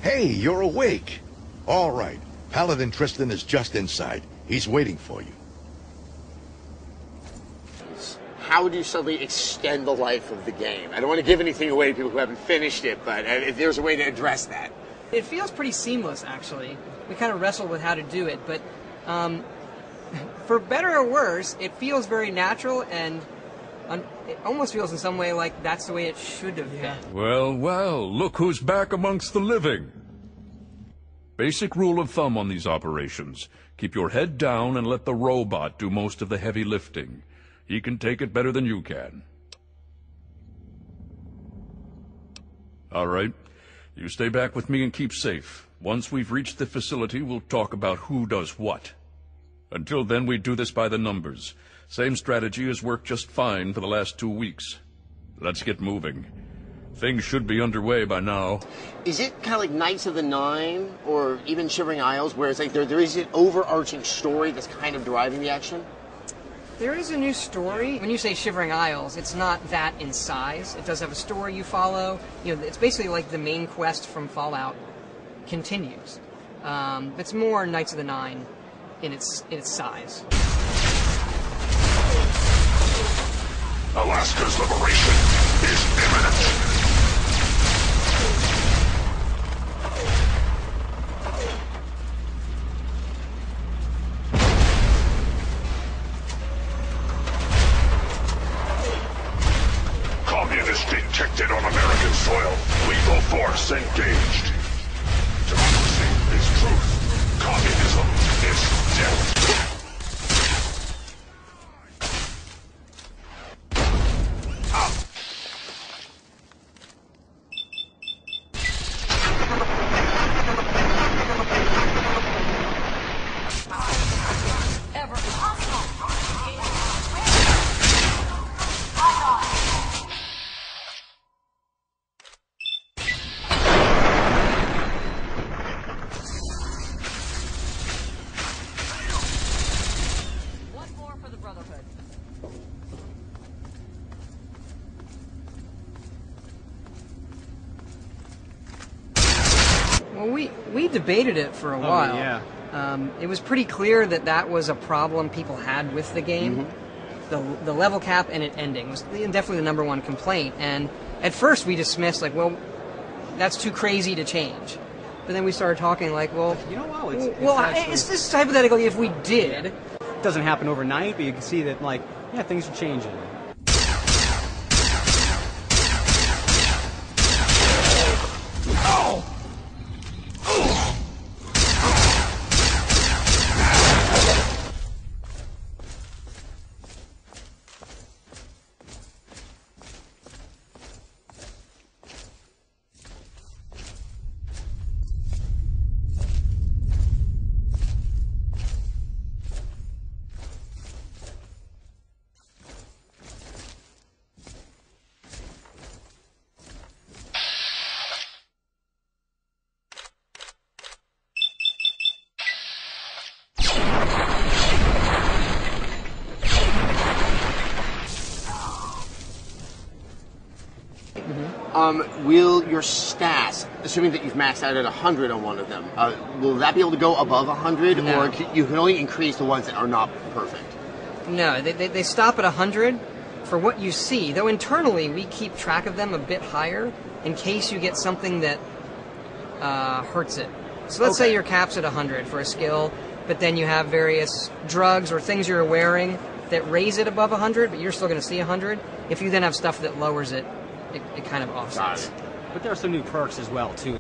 Hey, you're awake. All right. Paladin Tristan is just inside. He's waiting for you. How would you suddenly extend the life of the game? I don't want to give anything away to people who haven't finished it, but if there's a way to address that. It feels pretty seamless, actually. We kind of wrestled with how to do it, but for better or worse, it feels very natural, and it almost feels in some way like that's the way it should have been. Well, well, look who's back amongst the living. Basic rule of thumb on these operations. Keep your head down and let the robot do most of the heavy lifting. He can take it better than you can. All right. You stay back with me and keep safe. Once we've reached the facility, we'll talk about who does what. Until then, we do this by the numbers. Same strategy has worked just fine for the last 2 weeks. Let's get moving. Things should be underway by now. Is it kind of like Knights of the Nine or even Shivering Isles, where it's like there is an overarching story that's kind of driving the action? There is a new story. When you say Shivering Isles, it's not that in size. It does have a story you follow. You know, it's basically like the main quest from Fallout continues. It's more Knights of the Nine in its size. Alaska's liberation is imminent. Communist detected on American soil. Lethal force engaged. Democracy is truth. Communism is death. Well, we debated it for a while. Yeah. It was pretty clear that that was a problem people had with the game. Mm-hmm. The level cap and it ending was definitely the number one complaint. And at first we dismissed, like, well, that's too crazy to change. But then we started talking like, well, You know, well, it's this hypothetically if we did. It doesn't happen overnight, but you can see that, like, yeah, things are changing. Will your stats, assuming that you've maxed out at 100 on one of them, will that be able to go above 100, No. or you can only increase the ones that are not perfect? No, they stop at 100 for what you see, though internally we keep track of them a bit higher in case you get something that hurts it. So let's say your cap's at 100 for a skill, but then you have various drugs or things you're wearing that raise it above 100, but you're still going to see 100. If you then have stuff that lowers it, it kind of offsets. But there are some new perks as well, too.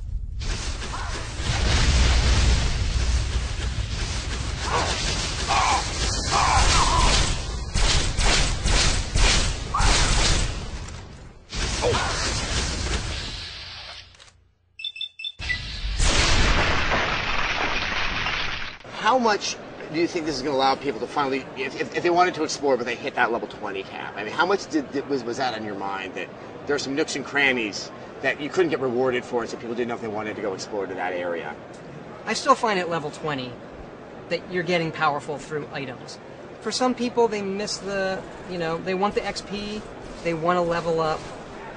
How much do you think this is going to allow people to finally, if they wanted to explore, but they hit that level 20 cap? I mean, how much was that on your mind, that there are some nooks and crannies that you couldn't get rewarded for, so people didn't know if they wanted to go explore to that area? I still find at level 20 that you're getting powerful through items. For some people, they miss the, they want the XP, they want to level up,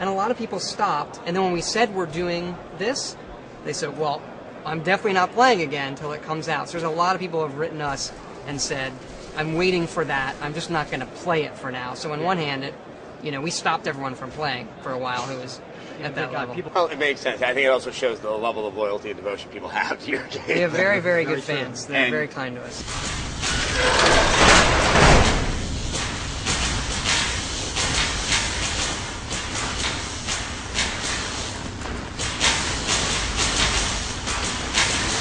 and a lot of people stopped, and then when we said we're doing this, they said, well, I'm definitely not playing again until it comes out. So there's a lot of people who have written us and said, I'm waiting for that. I'm just not going to play it for now. So on one hand, we stopped everyone from playing for a while who was at that level. Well, it makes sense. I think it also shows the level of loyalty and devotion people have to your game. We have very, very good fans. They're very kind to us.